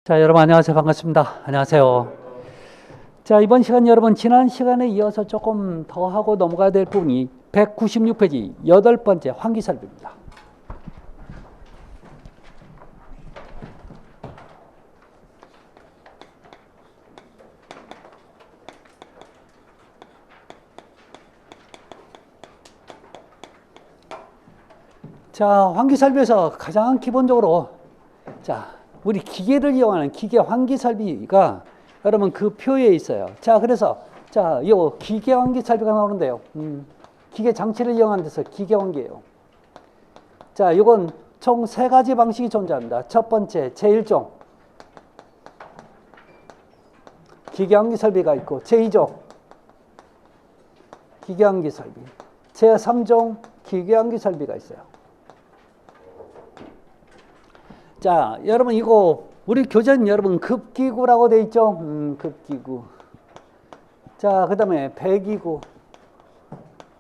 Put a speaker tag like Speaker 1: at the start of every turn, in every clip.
Speaker 1: 자, 여러분 안녕하세요. 반갑습니다. 안녕하세요. 자, 이번 시간 여러분 지난 시간에 이어서 조금 더 하고 넘어가야 될 부분이 196페이지 8번째 환기설비입니다. 자, 환기설비에서 가장 기본적으로 우리 기계를 이용하는 기계 환기설비가 여러분 그 표에 있어요. 자, 그래서 요 기계 환기설비가 나오는데요. 기계 장치를 이용하는 데서 기계 환기예요. 자, 요건 총 3가지 방식이 존재합니다. 첫 번째 제1종 기계 환기설비가 있고, 제2종 기계 환기설비, 제3종 기계 환기설비가 있어요. 자, 여러분 이거 우리 교재는 여러분 급기구라고 돼 있죠? 급기구. 자, 그 다음에 배기구.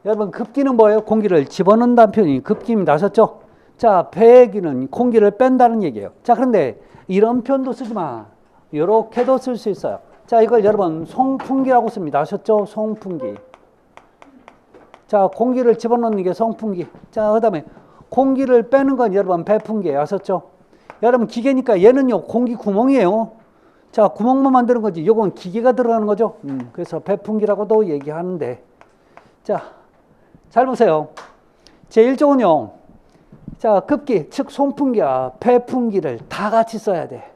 Speaker 1: 여러분 급기는 뭐예요? 공기를 집어넣는다는 표현이 급기입니다. 아셨죠? 자, 배기는 공기를 뺀다는 얘기예요. 자, 그런데 이런 표현도 쓰지 마. 이렇게도 쓸 수 있어요. 자, 이걸 여러분 송풍기라고 씁니다. 아셨죠? 송풍기. 자, 공기를 집어넣는 게 송풍기. 자, 그 다음에 공기를 빼는 건 여러분 배풍기예요. 아셨죠? 여러분 기계니까 얘는요 공기 구멍이에요. 자, 구멍만 만드는 거지. 요건 기계가 들어가는 거죠. 그래서 배풍기라고도 얘기하는데, 자, 잘 보세요. 제1종은요, 자, 급기 즉 송풍기와 배풍기를 다 같이 써야 돼.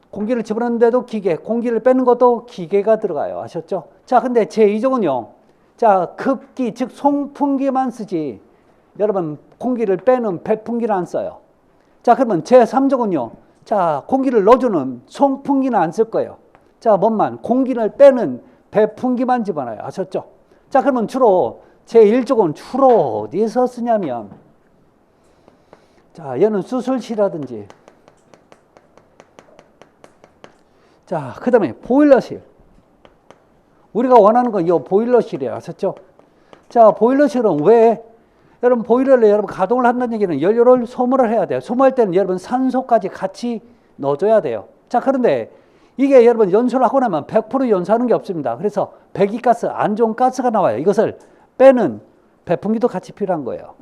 Speaker 1: 공기를 집어넣는데도 기계, 공기를 빼는 것도 기계가 들어가요. 아셨죠? 자, 근데 제2종은요, 자, 급기 즉 송풍기만 쓰지 여러분 공기를 빼는 배풍기를 안 써요. 자, 그러면 제3종은요. 자, 공기를 넣어주는 송풍기는 안 쓸 거예요. 자, 뭔만 공기를 빼는 배풍기만 집어넣어요. 아셨죠? 자, 그러면 주로 제1종은 주로 어디서 쓰냐면, 자, 얘는 수술실이라든지, 자, 그 다음에 보일러실. 우리가 원하는 건 이 보일러실이에요. 아셨죠? 자, 보일러실은 왜? 여러분 보일러를 여러분 가동을 한다는 얘기는 연료를 소모를 해야 돼요. 소모할 때는 여러분 산소까지 같이 넣어줘야 돼요. 자, 그런데 이게 여러분 연소를 하고 나면 100% 연소하는 게 없습니다. 그래서 배기가스, 안 좋은 가스가 나와요. 이것을 빼는 배풍기도 같이 필요한 거예요.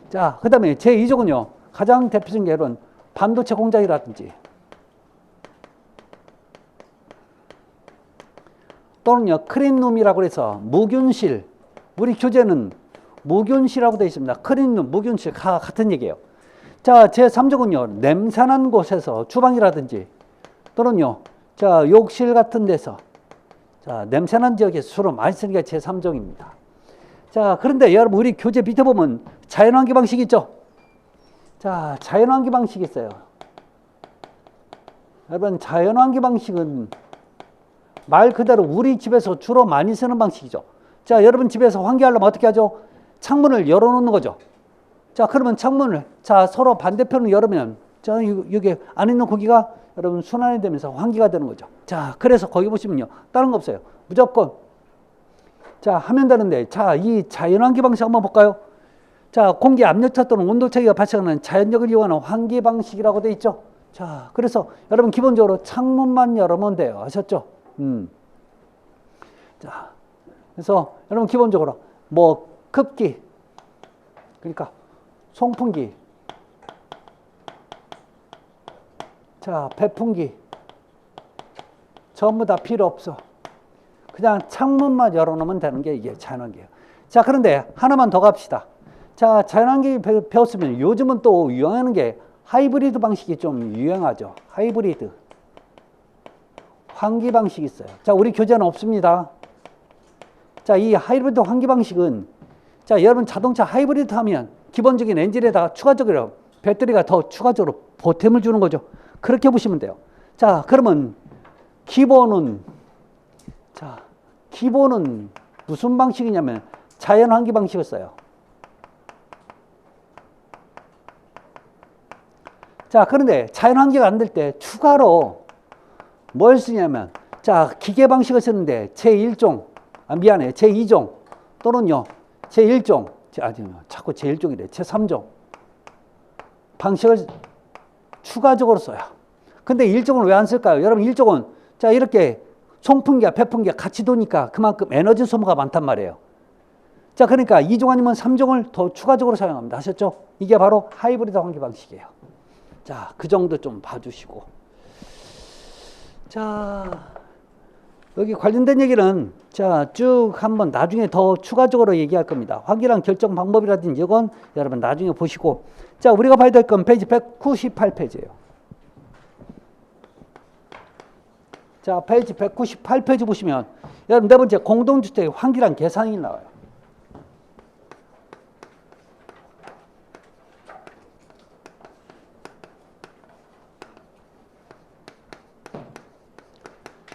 Speaker 1: 자, 그 다음에 제2종은요. 가장 대표적인 게 여러분 반도체 공장이라든지 또는요 클린룸이라고 해서 무균실, 우리 교재는 무균실이라고 되어 있습니다. 클린룸, 무균실 같은 얘기예요. 자, 제3종은요 냄새난 곳에서 주방이라든지 또는요 자 욕실 같은 데서 자 냄새난 지역에서 주로 많이 쓰는 게 제3종입니다. 자, 그런데 여러분 우리 교재 밑에 보면 자연환기 방식 있죠? 자, 자연환기 방식이 있어요. 여러분 자연환기 방식은 말 그대로 우리 집에서 주로 많이 쓰는 방식이죠. 자, 여러분 집에서 환기하려면 어떻게 하죠? 창문을 열어놓는 거죠. 자, 그러면 창문을 자 서로 반대편을 열으면 자 여기 안에 있는 공기가 여러분 순환이 되면서 환기가 되는 거죠. 자, 그래서 거기 보시면요 다른 거 없어요. 무조건 자 하면 되는데, 자, 이 자연환기 방식 한번 볼까요? 자, 공기 압력차 또는 온도 차이가 발생하는 자연력을 이용하는 환기 방식이라고 돼 있죠. 자, 그래서 여러분 기본적으로 창문만 열으면 돼요. 아셨죠? 자, 그래서 여러분 기본적으로 뭐 급기, 그러니까 송풍기, 자, 배풍기 전부 다 필요 없어. 그냥 창문만 열어놓으면 되는 게 이게 자연환기예요. 자, 그런데 하나만 더 갑시다. 자, 자연환기 배웠으면 요즘은 또 유행하는 게 하이브리드 방식이 좀 유행하죠. 하이브리드 환기 방식이 있어요. 자, 우리 교재는 없습니다. 자, 이 하이브리드 환기 방식은 자, 여러분 자동차 하이브리드 하면 기본적인 엔진에다가 추가적으로 배터리가 더 추가적으로 보탬을 주는 거죠. 그렇게 보시면 돼요. 자, 그러면 기본은 무슨 방식이냐면 자연환기 방식을 써요. 자, 그런데 자연환기가 안 될 때 추가로 뭘 쓰냐면, 자, 기계 방식을 쓰는데 제1종, 제2종 또는요 제1종, 자꾸 제1종이래. 제3종 방식을 추가적으로 써요. 근데 일종은 왜 안 쓸까요? 여러분 일종은 자 이렇게 송풍기와 배풍기가 같이 도니까 그만큼 에너지 소모가 많단 말이에요. 자 그러니까 2종 아니면 3종을 더 추가적으로 사용합니다. 아셨죠? 이게 바로 하이브리드 환기 방식이에요. 자 그 정도 좀 봐주시고, 자 여기 관련된 얘기는 자 쭉 한번 나중에 더 추가적으로 얘기할 겁니다. 환기랑 결정 방법이라든지 이건 여러분 나중에 보시고, 자 우리가 봐야 될 건 페이지 198페이지예요. 자 페이지 198페이지 보시면 여러분 네 번째 공동주택의 환기랑 계산이 나와요.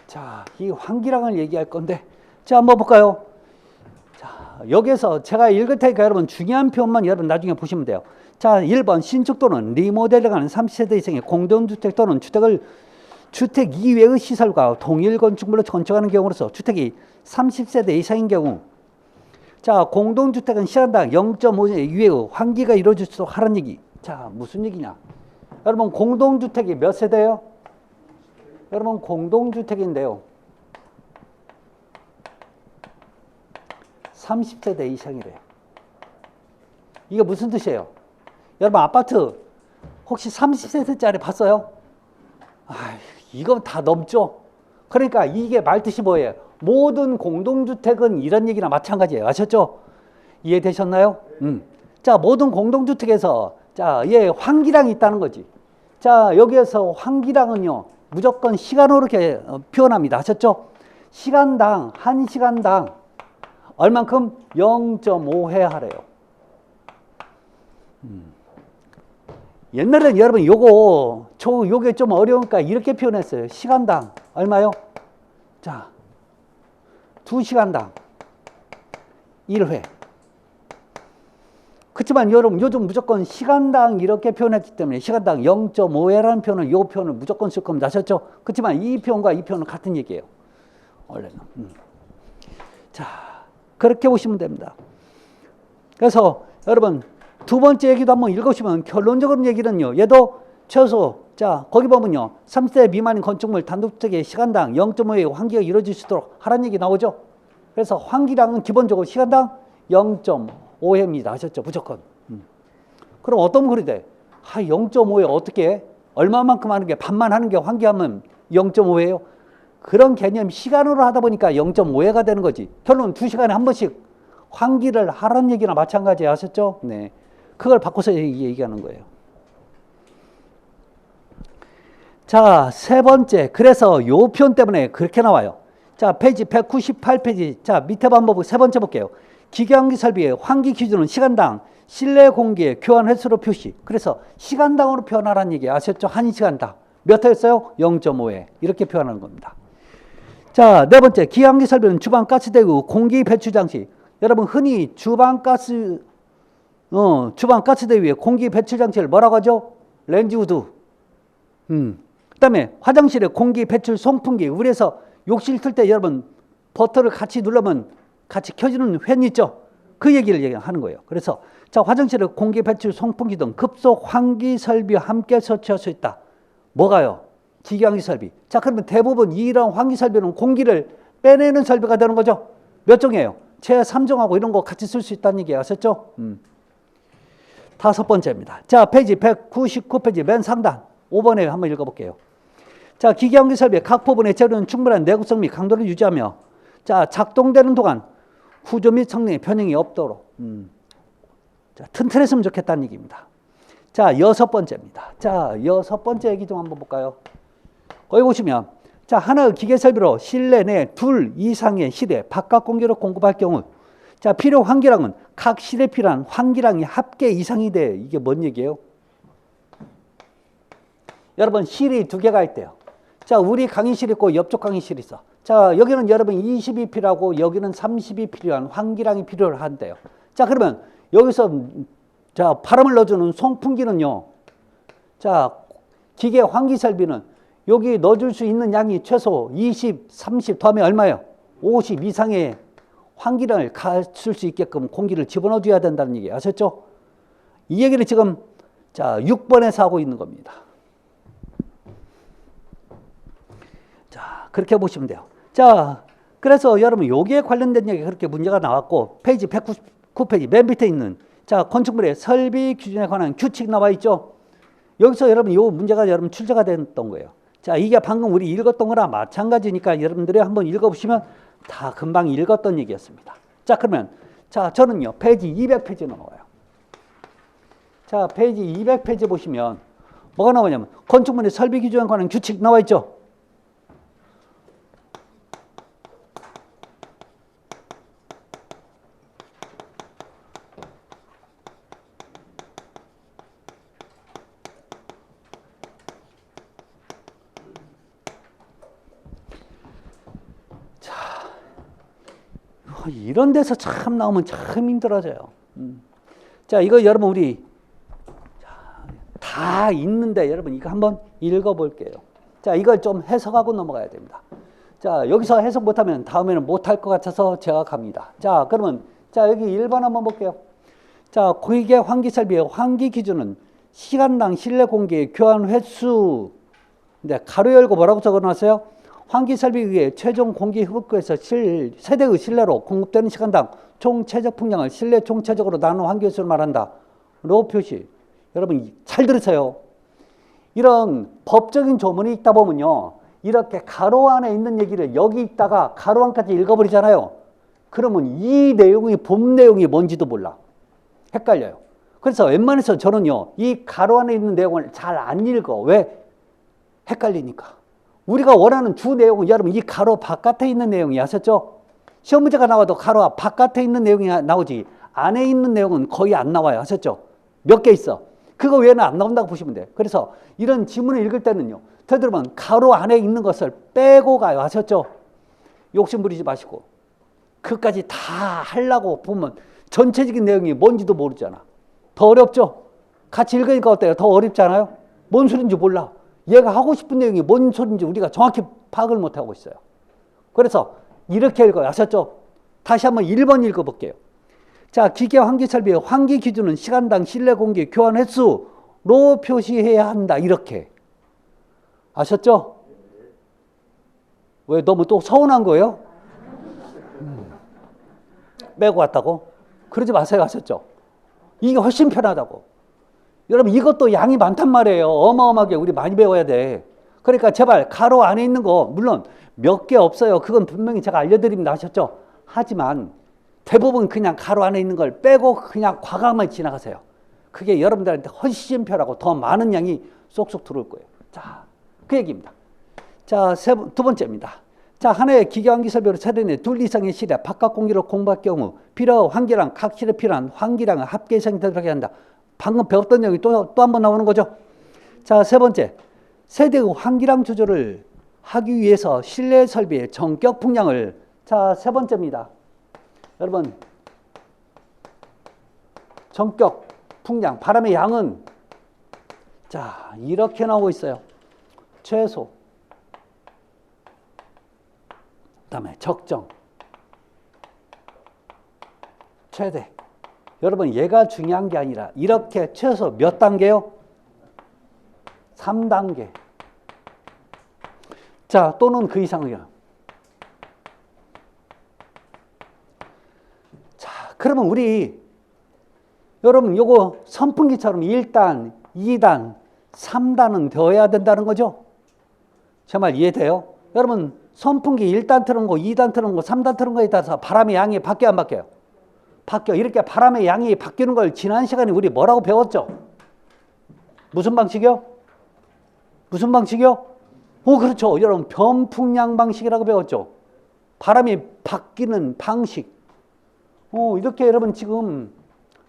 Speaker 1: 자, 이 환기량을 얘기할 건데, 자, 한번 볼까요? 자, 여기에서 제가 읽을 테니까 여러분 중요한 표현만 여러분 나중에 보시면 돼요. 자, 1번 신축 또는 리모델링하는 30세대 이상의 공동주택 또는 주택 이외의 시설과 동일 건축물로 건축하는 경우로서 주택이 30세대 이상인 경우, 자, 공동주택은 시간당 0.5년 이외의 환기가 이루어질 수 있도록 하라는 얘기. 자, 무슨 얘기냐? 여러분 공동주택이 몇 세대예요? 여러분 공동주택인데요 30세대 이상이래요. 이게 무슨 뜻이에요? 여러분 아파트 혹시 30세대짜리 봤어요? 아, 이건 다 넘죠. 그러니까 이게 말뜻이 뭐예요? 모든 공동주택은 이런 얘기나 마찬가지예요. 아셨죠? 이해되셨나요? 자 모든 공동주택에서 자 얘 환기량이 있다는 거지. 자 여기에서 환기량은요 무조건 시간으로 이렇게 표현합니다. 아셨죠? 시간당, 1시간당 얼만큼? 0.5회 하래요. 옛날에는 여러분 요게 좀 어려우니까 이렇게 표현했어요. 시간당 얼마요? 자, 2시간당 1회. 그렇지만 여러분 요즘 무조건 시간당 이렇게 표현했기 때문에 시간당 0.5회라는 표현은 요 표현을 무조건 쓸 겁니다. 아셨죠? 그렇지만 이 표현과 이 표현은 같은 얘기예요. 원래는. 자, 그렇게 보시면 됩니다. 그래서 여러분 두 번째 얘기도 한번 읽으시면 결론적으로 얘기는요. 얘도 최소 자 거기 보면요. 30세 미만인 건축물 단독주택의 시간당 0.5회 환기가 이루어질 수 있도록 하라는 얘기 나오죠. 그래서 환기량은 기본적으로 시간당 0.5회입니다. 아셨죠? 무조건. 그럼 어떤 글이 돼? 0.5회 어떻게? 얼마만큼 하는 게 반만 하는 게 환기하면 0.5회예요? 그런 개념 시간으로 하다 보니까 0.5회가 되는 거지. 결론은 2시간에 한 번씩 환기를 하라는 얘기나 마찬가지 아셨죠? 네. 그걸 바꿔서 얘기하는 거예요. 자, 세 번째. 그래서 요 표현 때문에 그렇게 나와요. 자, 페이지 198페이지. 자, 밑에 방법 세 번째 볼게요. 기계환기 설비의 환기 기준은 시간당 실내 공기의 교환 횟수로 표시. 그래서 시간당으로 표현하라는 얘기 아셨죠? 1시간당. 몇 회였어요? 0.5회. 이렇게 표현하는 겁니다. 자, 네 번째. 기계환기 설비는 주방 가스대구 공기 배출 장치. 여러분 흔히 주방 가스대 위에 공기 배출 장치를 뭐라고 하죠? 렌즈우드. 그다음에 화장실에 공기 배출 송풍기. 우리에서 욕실 틀 때 여러분 버튼을 같이 누르면 같이 켜지는 팬 있죠? 그 얘기를 하는 거예요. 그래서 자 화장실에 공기 배출 송풍기 등 급속 환기 설비와 함께 설치할 수 있다. 뭐가요? 기계환기 설비. 자 그러면 대부분 이런 환기 설비는 공기를 빼내는 설비가 되는 거죠. 몇 종이에요? 제3종하고 이런 거 같이 쓸 수 있다는 얘기 아셨죠? 다섯 번째입니다. 자 페이지 199페이지 맨 상단 5번에 한번 읽어볼게요. 자 기계환기 설비의 각 부분의 재료는 충분한 내구성 및 강도를 유지하며 자 작동되는 동안 후조 및 성능에 변형이 없도록 자, 튼튼했으면 좋겠다는 얘기입니다. 자 여섯 번째입니다. 자 여섯 번째 얘기 좀 한번 볼까요? 거기 보시면 자 하나의 기계 설비로 실내 내 둘 이상의 실에 바깥 공기를 공급할 경우 자 필요 환기량은 각 실에 필요한 환기량이 합계 이상이 돼. 이게 뭔 얘기예요? 여러분 실이 두 개가 있대요. 자 우리 강의실 있고 옆쪽 강의실 있어. 자 여기는 여러분 20이 필요하고 여기는 30이 필요한 환기량이 필요한데요. 자 그러면 여기서 자 바람을 넣어주는 송풍기는요. 자 기계 환기 설비는 여기 넣어줄 수 있는 양이 최소 20, 30 더하면 얼마예요? 50 이상의 환기량을 갖출 수 있게끔 공기를 집어넣어 줘야 된다는 얘기 아셨죠? 이 얘기를 지금 자 6번에서 하고 있는 겁니다. 그렇게 보시면 돼요. 자, 그래서 여러분 여기에 관련된 얘기 그렇게 문제가 나왔고 페이지 199페이지 맨 밑에 있는 자, 건축물의 설비 기준에 관한 규칙 나와 있죠. 여기서 여러분 요 문제가 여러분 출제가 됐던 거예요. 자, 이게 방금 우리 읽었던 거랑 마찬가지니까 여러분들이 한번 읽어보시면 다 금방 읽었던 얘기였습니다. 자, 그러면 자, 저는요 페이지 200페이지 넘어가요. 자, 페이지 200페이지 보시면 뭐가 나오냐면 건축물의 설비 기준에 관한 규칙 나와 있죠. 이런 데서 참 나오면 참 힘들어져요. 자, 이거 여러분 우리 다 있는데 여러분 이거 한번 읽어볼게요. 자, 이걸 좀 해석하고 넘어가야 됩니다. 자, 여기서 해석 못하면 다음에는 못할 것 같아서 제가 갑니다. 자, 그러면 자, 여기 1번 한번 볼게요. 자, 고객의 환기 설비의 환기 기준은 시간당 실내 공기의 교환 횟수. 네, 가로 열고 뭐라고 적어놨어요? 환기 설비 위에 최종 공기 흡입구에서 세대의 실내로 공급되는 시간당 총 최적 풍량을 실내 총 최적으로 나눈 환기 횟수를 말한다. 로 표시. 여러분 잘 들으세요. 이런 법적인 조문이 있다 보면요, 이렇게 가로 안에 있는 얘기를 여기 있다가 가로 안까지 읽어버리잖아요. 그러면 이 내용이 본 내용이 뭔지도 몰라. 헷갈려요. 그래서 웬만해서 저는요 이 가로 안에 있는 내용을 잘 안 읽어. 왜? 헷갈리니까. 우리가 원하는 주 내용은 여러분 이 가로 바깥에 있는 내용이 아셨죠? 시험 문제가 나와도 가로 바깥에 있는 내용이 나오지 안에 있는 내용은 거의 안 나와요. 아셨죠? 몇 개 있어. 그거 외에는 안 나온다고 보시면 돼요. 그래서 이런 지문을 읽을 때는요, 되도록이면 가로 안에 있는 것을 빼고 가요. 아셨죠? 욕심 부리지 마시고. 그까지 다 하려고 보면 전체적인 내용이 뭔지도 모르잖아. 더 어렵죠? 같이 읽으니까 어때요? 더 어렵지 않아요? 뭔 소리인지 몰라. 얘가 하고 싶은 내용이 뭔 소리인지 우리가 정확히 파악을 못하고 있어요. 그래서 이렇게 읽어요. 아셨죠? 다시 한번 1번 읽어볼게요. 자, 기계 환기 설비의 환기 기준은 시간당 실내 공기 교환 횟수로 표시해야 한다. 이렇게. 아셨죠? 왜 너무 또 서운한 거예요? 빼고 왔다고? 그러지 마세요. 아셨죠? 이게 훨씬 편하다고. 여러분 이것도 양이 많단 말이에요. 어마어마하게 우리 많이 배워야 돼. 그러니까 제발 가로 안에 있는 거 물론 몇 개 없어요. 그건 분명히 제가 알려드립니다. 하셨죠? 하지만 대부분 그냥 가로 안에 있는 걸 빼고 그냥 과감하게 지나가세요. 그게 여러분들한테 훨씬 편하고 더 많은 양이 쏙쏙 들어올 거예요. 자, 그 얘기입니다. 자, 두 번째입니다. 자, 하나의 기계 환기 설비로 최대 내 둘 이상의 실내 바깥 공기를 공부할 경우 필요한 환기량 각 실에 필요한 환기량을 합계 이상이 되도록 해야 한다. 방금 배웠던 내용이 또 한 번 나오는 거죠. 자, 세 번째. 세대의 환기량 조절을 하기 위해서 실내 설비의 전격 풍량을 자, 세 번째입니다. 여러분 전격 풍량 바람의 양은 자, 이렇게 나오고 있어요. 최소 그다음에 적정 최대. 여러분 얘가 중요한 게 아니라 이렇게 최소 몇 단계요? 3단계. 자, 또는 그 이상이요. 자, 그러면 우리 여러분 요거 선풍기처럼 1단, 2단, 3단은 되어야 된다는 거죠? 제 말 이해돼요? 여러분 선풍기 1단 트는 거, 2단 트는 거, 3단 트는 거에 따라서 바람의 양이 바뀌어 안 바뀌어요? 바뀌어. 이렇게 바람의 양이 바뀌는 걸 지난 시간에 우리 뭐라고 배웠죠? 무슨 방식이요? 무슨 방식이요? 그렇죠. 여러분 변풍량 방식이라고 배웠죠. 바람이 바뀌는 방식. 이렇게 여러분 지금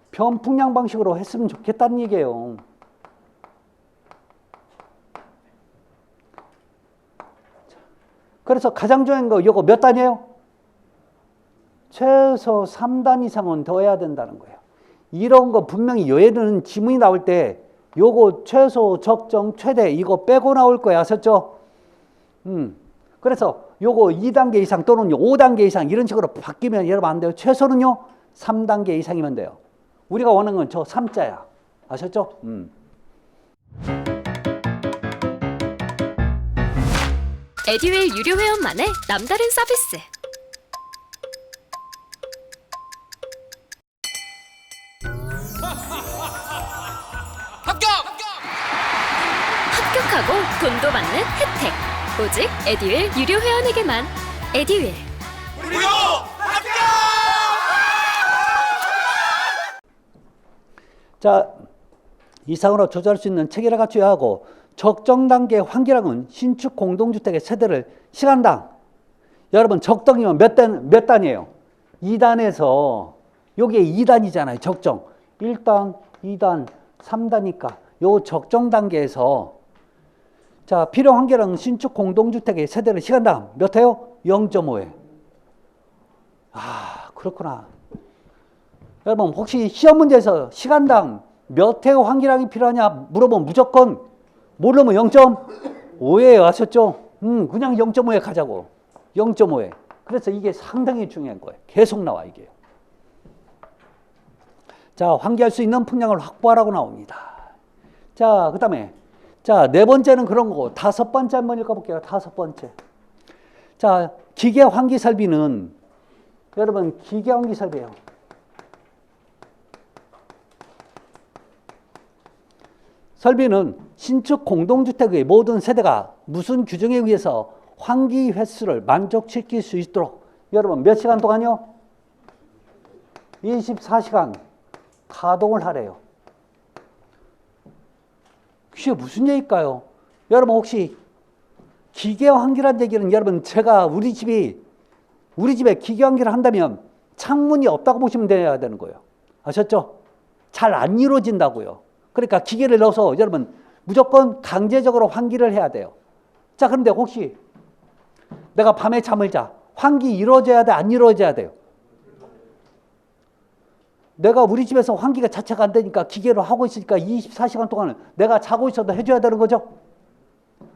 Speaker 1: 변풍량 방식으로 했으면 좋겠다는 얘기예요. 그래서 가장 중요한 거 이거 몇 단이에요? 최소 3단 이상은 더 해야 된다는 거예요. 이런 거 분명히 여기는 지문이 나올 때 요거 최소, 적정, 최대 이거 빼고 나올 거예요. 아셨죠? 그래서 요거 2단계 이상 또는 5단계 이상 이런 식으로 바뀌면 여러분 안 돼요. 최소는요 3단계 이상이면 돼요. 우리가 원하는 건 저 3자야. 아셨죠?
Speaker 2: 에듀윌 유료 회원만의 남다른 서비스. 합격하고 돈도 받는 혜택. 오직 에듀윌 유료 회원에게만. 에듀윌.
Speaker 3: 무료 합격!
Speaker 1: 자, 이상으로 조절할 수 있는 체계를 갖춰야 하고 적정 단계의 환기량은 신축 공동주택의 세대를 시간당 여러분 적당이면 몇 단이에요? 2단에서 여기에 2단이잖아요. 적정 1단, 2단, 3단이니까 요 적정 단계에서 자 필요 환기량 신축 공동주택의 세대를 시간당 몇 해요? 0.5회. 아 그렇구나. 여러분 혹시 시험 문제에서 시간당 몇 회 환기량이 필요하냐 물어보면 무조건 모르면 0.5회 아셨죠? 그냥 0.5회 가자고. 0.5회. 그래서 이게 상당히 중요한 거예요. 계속 나와 이게. 자 환기할 수 있는 풍량을 확보하라고 나옵니다. 자 그다음에 자 네 번째는 그런 거고 다섯 번째 한번 읽어볼게요. 다섯 번째. 자 기계 환기 설비는 여러분 기계 환기 설비예요. 설비는 신축 공동주택의 모든 세대가 무슨 규정에 의해서 환기 횟수를 만족시킬 수 있도록 여러분 몇 시간 동안요? 24시간 가동을 하래요. 그게 무슨 얘기일까요? 여러분 혹시 기계 환기란 얘기는 여러분 제가 우리 집에 기계 환기를 한다면 창문이 없다고 보시면 돼야 되는 거예요. 아셨죠? 잘 안 이루어진다고요. 그러니까 기계를 넣어서 여러분 무조건 강제적으로 환기를 해야 돼요. 자 그런데 혹시 내가 밤에 잠을 자 환기 이루어져야 돼? 안 이루어져야 돼요? 내가 우리 집에서 환기가 자체가 안 되니까 기계로 하고 있으니까 24시간 동안은 내가 자고 있어도 해줘야 되는 거죠.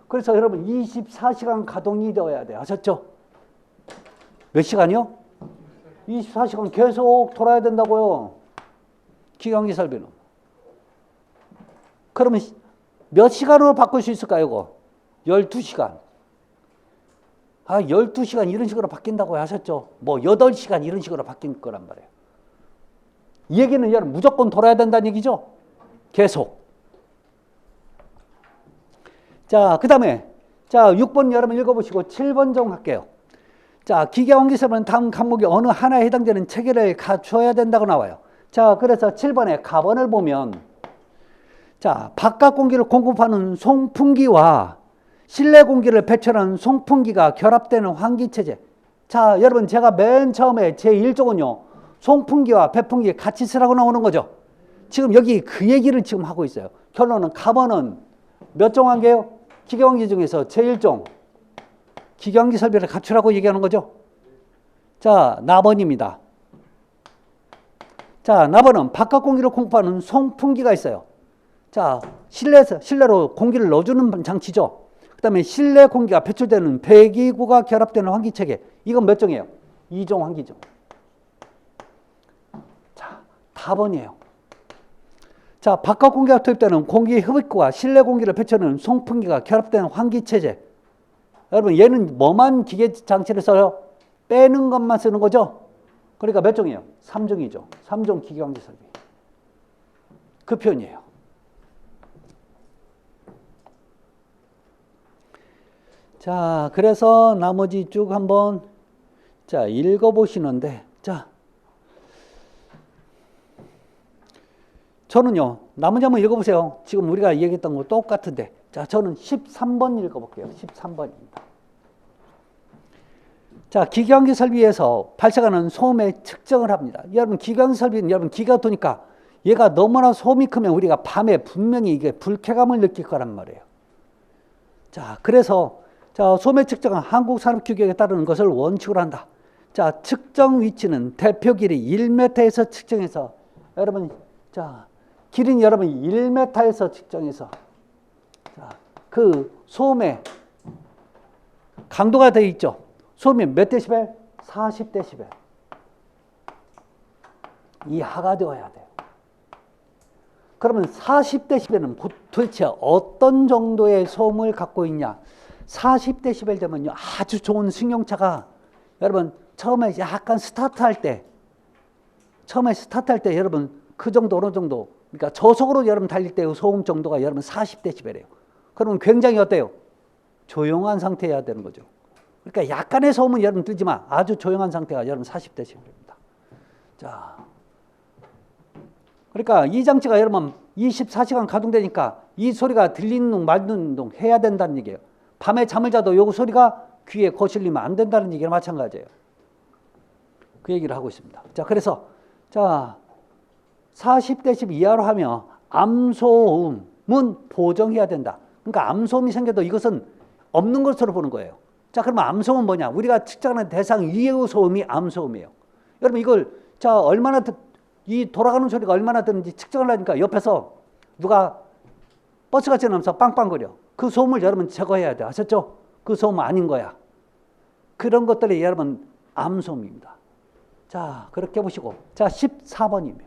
Speaker 1: 그래서 여러분 24시간 가동이 되어야 돼요. 아셨죠? 몇 시간이요? 24시간 계속 돌아야 된다고요. 기계환기 설비는. 그러면 몇 시간으로 바꿀 수 있을까요? 이거? 12시간. 12시간 이런 식으로 바뀐다고 하셨죠? 뭐 8시간 이런 식으로 바뀐 거란 말이에요. 이 얘기는 여러분 무조건 돌아야 된다는 얘기죠? 계속. 자, 그 다음에 자 6번 여러분 읽어보시고 7번 좀 할게요. 자, 기계환기설비는 다음 항목이 어느 하나에 해당되는 체계를 갖춰야 된다고 나와요. 자, 그래서 7번에 가번을 보면 자, 바깥 공기를 공급하는 송풍기와 실내 공기를 배출하는 송풍기가 결합되는 환기체제. 자, 여러분 제가 맨 처음에 제 1종은요. 송풍기와 배풍기 같이 쓰라고 나오는 거죠. 지금 여기 그 얘기를 지금 하고 있어요. 결론은 가번은 몇 종 환기예요? 기계환기 중에서 제1종. 기계환기 설비를 갖추라고 얘기하는 거죠. 자, 나번입니다. 자, 나번은 바깥 공기를 공급하는 송풍기가 있어요. 자, 실내로 공기를 넣어주는 장치죠. 그 다음에 실내 공기가 배출되는 배기구가 결합되는 환기체계. 이건 몇 종이에요? 2종 환기죠. 자, 답번이에요. 자, 바깥 공기가 투입되는 공기 흡입구와 실내 공기를 배출하는 송풍기가 결합되는 환기체제. 여러분, 얘는 뭐만 기계 장치를 써요? 빼는 것만 쓰는 거죠? 그러니까 몇 종이에요? 3종이죠. 3종 기계환기 설비. 그 표현이에요. 자, 그래서 나머지 쭉 한번 자 읽어보시는데 자 저는요 나머지 한번 읽어보세요. 지금 우리가 얘기했던 거 똑같은데 자 저는 13번 읽어볼게요. 13번입니다. 자 기계환기 설비에서 발생하는 소음의 측정을 합니다. 여러분 기계환기 설비는 여러분 기계가 도니까 얘가 너무나 소음이 크면 우리가 밤에 분명히 이게 불쾌감을 느낄 거란 말이에요. 자 그래서 자, 소음의 측정은 한국산업규격에 따르는 것을 원칙으로 한다. 자, 측정 위치는 대표 길이 1m에서 측정해서 여러분, 자, 길이는 여러분 1m에서 측정해서 자, 그 소음의 강도가 되어 있죠. 소음이 몇 데시벨? 40데시벨. 이하가 되어야 돼요. 그러면 40데시벨은 도대체 어떤 정도의 소음을 갖고 있냐? 40데시벨 되면요. 아주 좋은 승용차가 여러분 처음에 약간 스타트할 때 여러분 그 정도 어느 정도 그러니까 저속으로 여러분 달릴 때의 소음 정도가 여러분 40데시벨이에요. 그러면 굉장히 어때요? 조용한 상태여야 되는 거죠. 그러니까 약간의 소음은 여러분 들지만 아주 조용한 상태가 여러분 40데시벨입니다. 자, 그러니까 이 장치가 여러분 24시간 가동되니까 이 소리가 들리는 둥 말는 둥 해야 된다는 얘기예요. 밤에 잠을 자도 요 소리가 귀에 거슬리면 안 된다는 얘기랑 마찬가지예요. 그 얘기를 하고 있습니다. 자, 그래서 자 40데시벨 이하로 하면 암소음은 보정해야 된다. 그러니까 암소음이 생겨도 이것은 없는 것으로 보는 거예요. 자, 그러면 암소음은 뭐냐? 우리가 측정하는 대상 이외의 소음이 암소음이에요. 여러분 이걸 자 얼마나 이 돌아가는 소리가 얼마나 드는지 측정을 하니까 옆에서 누가 버스가 지나면서 빵빵거려. 그 소음을 여러분 제거해야 돼. 아셨죠? 그 소음은 아닌 거야. 그런 것들이 여러분 암소음입니다. 자, 그렇게 보시고 자 14번입니다.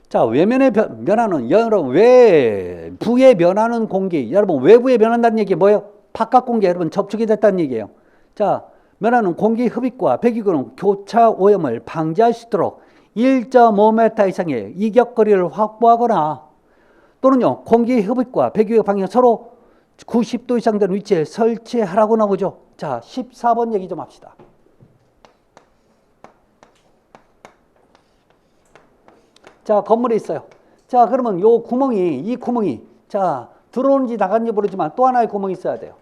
Speaker 1: 자, 외면에 변하는 여러분 외부에 변하는 공기 여러분 외부에 변한다는 얘기 뭐예요? 바깥 공기 여러분 접촉이 됐다는 얘기예요. 자, 면하는 공기 흡입과 배기구는 교차 오염을 방지할 수 있도록 1.5m 이상의 이격거리를 확보하거나 또는요 공기 흡입과 배기구 방향 서로 90도 이상 되는 위치에 설치하라고 나오죠. 자, 14번 얘기 좀 합시다. 자, 건물에 있어요. 자, 그러면 이 구멍이 자 들어오는지 나가는지 모르지만 또 하나의 구멍이 있어야 돼요.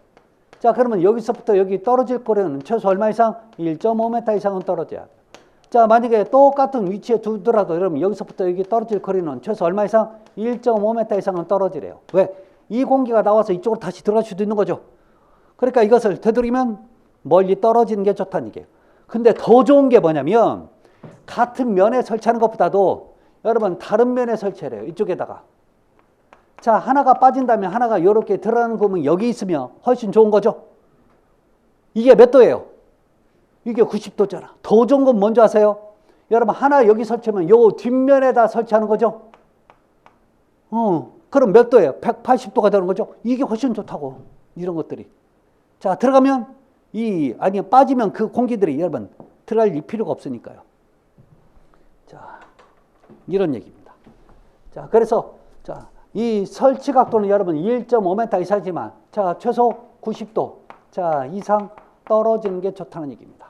Speaker 1: 자, 그러면 여기서부터 여기 떨어질 거리는 최소 얼마 이상? 1.5m 이상은 떨어져야 돼요. 자, 만약에 똑같은 위치에 두더라도 여러분 여기서부터 여기 떨어질 거리는 최소 얼마 이상? 1.5m 이상은 떨어지래요. 왜? 이 공기가 나와서 이쪽으로 다시 들어갈 수도 있는 거죠. 그러니까 이것을 되도록이면 멀리 떨어지는 게 좋다는 얘기예요. 근데 더 좋은 게 뭐냐면 같은 면에 설치하는 것보다도 여러분 다른 면에 설치해요. 이쪽에다가. 자, 하나가 빠진다면 하나가 이렇게 들어가는 구멍이 여기 있으면 훨씬 좋은 거죠. 이게 몇 도예요? 이게 90도잖아. 더 좋은 건 뭔지 아세요? 여러분 하나 여기 설치하면 요 뒷면에다 설치하는 거죠. 그럼 몇 도예요? 180도가 되는 거죠. 이게 훨씬 좋다고. 이런 것들이. 자, 들어가면 아니 빠지면 그 공기들이 여러분 들어갈 필요가 없으니까요. 자, 이런 얘기입니다. 자, 그래서 자, 이 설치 각도는 여러분 1.5m 이상이지만 자, 최소 90도 자, 이상 떨어지는 게 좋다는 얘기입니다.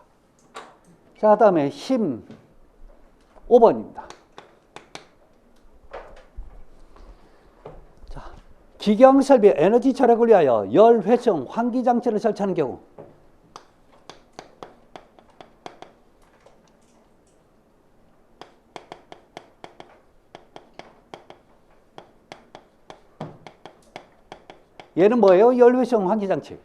Speaker 1: 자, 그다음에 15번입니다. 자, 기경 설비 에너지 절약을 위하여 열 회성 환기 장치를 설치하는 경우 얘는 뭐예요? 열회성 환기장치.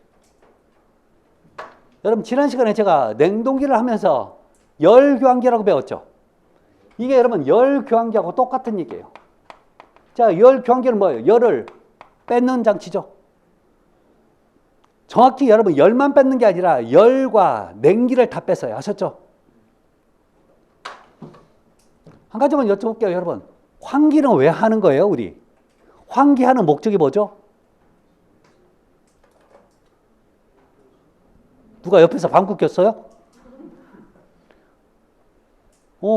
Speaker 1: 여러분 지난 시간에 제가 냉동기를 하면서 열교환기라고 배웠죠. 이게 여러분 열교환기하고 똑같은 얘기예요. 자, 열교환기는 뭐예요? 열을 뺏는 장치죠. 정확히 여러분 열만 뺏는 게 아니라 열과 냉기를 다 뺏어요. 아셨죠? 한 가지만 여쭤볼게요. 여러분 환기는 왜 하는 거예요? 우리 환기하는 목적이 뭐죠? 누가 옆에서 방귀 꼈어요?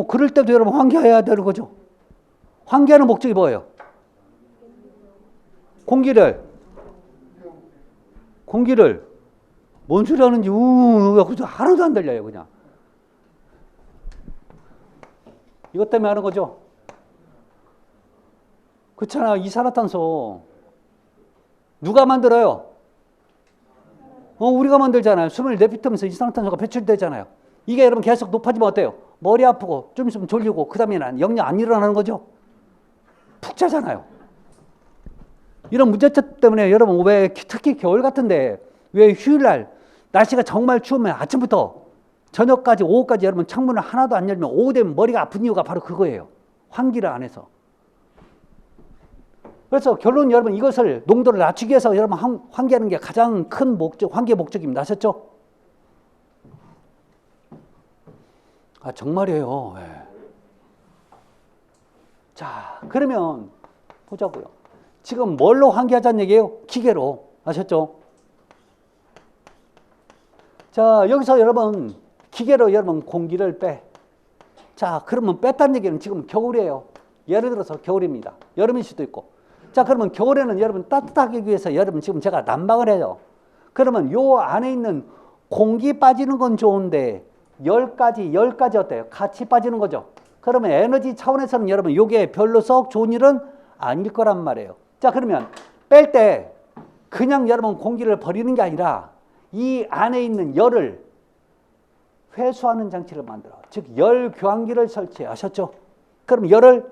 Speaker 1: 그럴 때도 여러분 환기해야 되는 거죠. 환기하는 목적이 뭐예요? 공기를 뭔 소리 하는지 하나도 안 들려요. 그냥 이것 때문에 하는 거죠. 그렇잖아. 이산화탄소 누가 만들어요? 우리가 만들잖아요. 숨을 내뱉으면서 이산화탄소가 배출되잖아요. 이게 여러분 계속 높아지면 어때요? 머리 아프고 좀 있으면 졸리고 그 다음에 영양 안 일어나는 거죠. 푹 자잖아요. 이런 문제점 때문에 여러분 왜 특히 겨울 같은데 왜 휴일날 날씨가 정말 추우면 아침부터 저녁까지 오후까지 여러분 창문을 하나도 안 열면 오후 되면 머리가 아픈 이유가 바로 그거예요. 환기를 안 해서. 그래서 결론 여러분 이것을 농도를 낮추기 위해서 여러분 환기하는 게 가장 큰 목적, 환기의 목적입니다. 아셨죠? 아, 정말이에요. 네. 자, 그러면 보자고요. 지금 뭘로 환기하자는 얘기예요? 기계로. 아셨죠? 자, 여기서 여러분 기계로 여러분 공기를 빼. 자, 그러면 뺐다는 얘기는 지금 겨울이에요. 예를 들어서 겨울입니다. 여름일 수도 있고. 자, 그러면 겨울에는 여러분 따뜻하게 하기 위해서 여러분 지금 제가 난방을 해요. 그러면 요 안에 있는 공기 빠지는 건 좋은데 열까지 어때요? 같이 빠지는 거죠. 그러면 에너지 차원에서는 여러분 요게 별로 썩 좋은 일은 아닐 거란 말이에요. 자, 그러면 뺄 때 그냥 여러분 공기를 버리는 게 아니라 이 안에 있는 열을 회수하는 장치를 만들어. 즉 열 교환기를 설치해. 아셨죠? 그럼 열을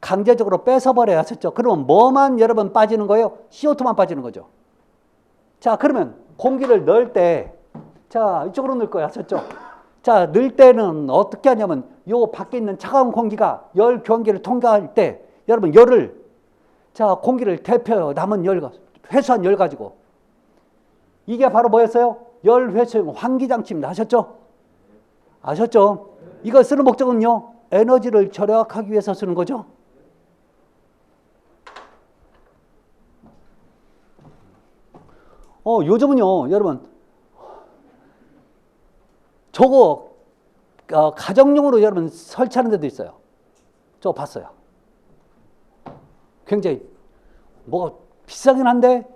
Speaker 1: 강제적으로 뺏어버려야. 하셨죠? 그러면 뭐만 여러분 빠지는 거예요? CO2만 빠지는 거죠. 자, 그러면 공기를 넣을 때, 자, 이쪽으로 넣을 거예요. 하셨죠? 자, 넣을 때는 어떻게 하냐면 요 밖에 있는 차가운 공기가 열 교환기를 통과할 때 여러분 열을, 자, 공기를 대표요. 남은 열, 회수한 열 가지고. 이게 바로 뭐였어요? 열 회수용 환기장치입니다. 아셨죠? 아셨죠? 이거 쓰는 목적은요, 에너지를 절약하기 위해서 쓰는 거죠. 요즘은요, 여러분, 저거 가정용으로 여러분 설치하는 데도 있어요. 저거 봤어요. 굉장히 뭐가 비싸긴 한데,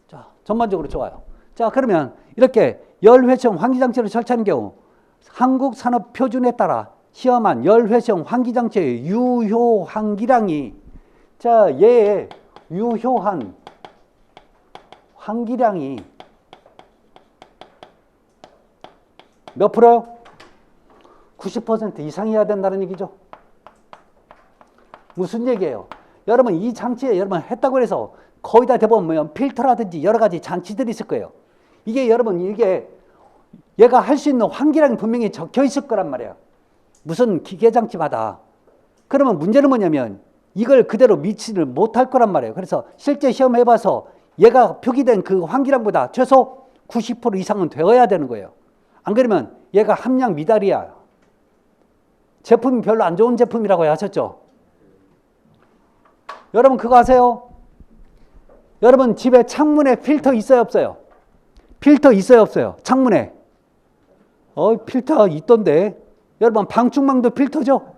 Speaker 1: 자, 전반적으로 좋아요. 자, 그러면 이렇게 열회수용 환기장치를 설치하는 경우 한국산업표준에 따라 시험한 열회수용 환기장치의 유효 환기량이, 자, 얘의 유효한 환기량이 몇 프로요? 90% 이상이어야 된다는 얘기죠. 무슨 얘기예요? 여러분 이 장치에 여러분 했다고 해서 거의 다 대부분 뭐예요? 필터라든지 여러 가지 장치들이 있을 거예요. 이게 여러분 이게 얘가 할 수 있는 환기량이 분명히 적혀 있을 거란 말이에요. 무슨 기계 장치마다. 그러면 문제는 뭐냐면 이걸 그대로 미치를 못할 거란 말이에요. 그래서 실제 시험해봐서 얘가 표기된 그 환기량보다 최소 90% 이상은 되어야 되는 거예요. 안 그러면 얘가 함량 미달이야. 제품이 별로 안 좋은 제품이라고 하셨죠? 여러분 그거 아세요? 여러분 집에 창문에 필터 있어요 없어요? 필터 있어요 없어요? 창문에. 필터 있던데. 여러분 방충망도 필터죠?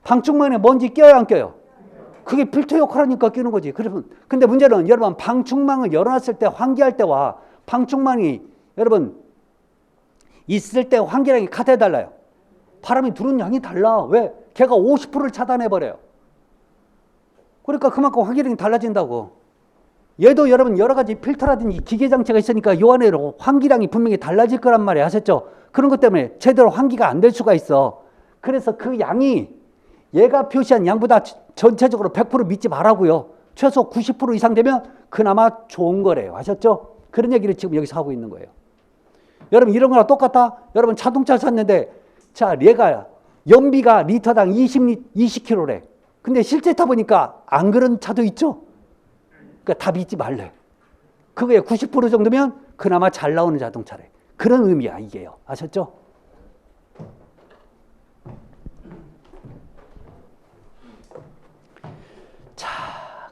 Speaker 1: 방충망에 먼지 껴요 안 껴요? 그게 필터 역할하니까 끼는 거지. 그러면 근데 문제는 여러분 방충망을 열어놨을 때 환기할 때와 방충망이 여러분 있을 때 환기량이 같아 달라요. 바람이 들어오는 양이 달라. 왜? 걔가 50%를 차단해버려요. 그러니까 그만큼 환기량이 달라진다고. 얘도 여러분 여러 가지 필터라든지 기계 장치가 있으니까 이 안에로 환기량이 분명히 달라질 거란 말이에요. 아셨죠? 그런 것 때문에 제대로 환기가 안 될 수가 있어. 그래서 그 양이 얘가 표시한 양보다 전체적으로 100% 믿지 말라고요. 최소 90% 이상 되면 그나마 좋은 거래요. 아셨죠? 그런 얘기를 지금 여기서 하고 있는 거예요. 여러분 이런 거랑 똑같다? 여러분 자동차 샀는데 자 얘가 연비가 리터당 20km래. 근데 실제 타보니까 안 그런 차도 있죠? 그러니까 다 믿지 말래. 그거에 90% 정도면 그나마 잘 나오는 자동차래. 그런 의미야 이게요. 아셨죠? 자,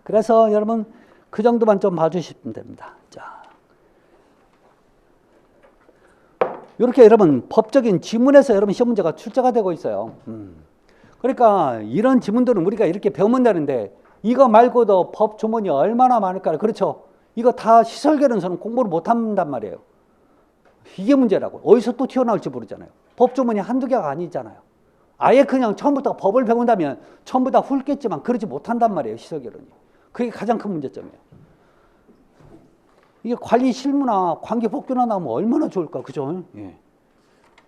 Speaker 1: 그래서 여러분 그 정도만 좀 봐주시면 됩니다. 자, 이렇게 여러분 법적인 지문에서 여러분 시험 문제가 출제가 되고 있어요. 그러니까 이런 지문들은 우리가 이렇게 배우면 되는데 이거 말고도 법 조문이 얼마나 많을까요? 그렇죠? 이거 다 시설계론서는 공부를 못한단 말이에요. 이게 문제라고. 어디서 또 튀어나올지 모르잖아요. 법 조문이 한두 개가 아니잖아요. 아예 그냥 처음부터 법을 배운다면 전부 다 훑겠지만 그러지 못한단 말이에요. 시설계론이. 그게 가장 큰 문제점이에요. 이게 관리 실무나 관계 복귀나 나오면 얼마나 좋을까. 그죠? 예.